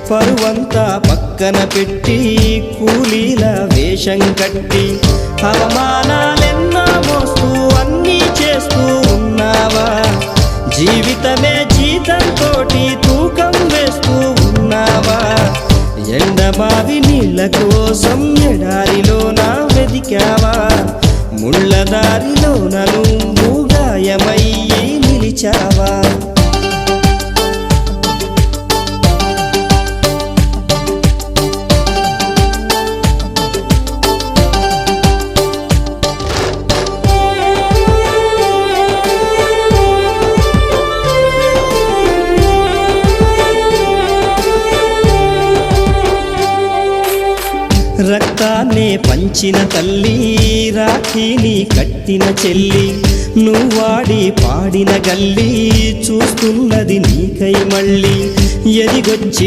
పరువంతా పక్కన పెట్టి కూలీల వేషం కట్టి అవమానాలెన్నో మోస్తూ అన్నీ చేస్తూ ఉన్నావా? జీవితమే జీతంతోటి తూకం వేస్తూ ఉన్నావా? ఎండమావి నీళ్ళ కోసం ఎడారిలోన వెదికావా? ముళ్ళదారిలోన నువ్వు గాయమయ్యి నిలిచావా? రక్తాన్నే పంచిన తల్లి, రాఖీని కట్టిన చెల్లి, నువ్వాడి పాడిన గల్లి చూస్తున్నది నీకై మళ్ళీ ఎదిగొచ్చిన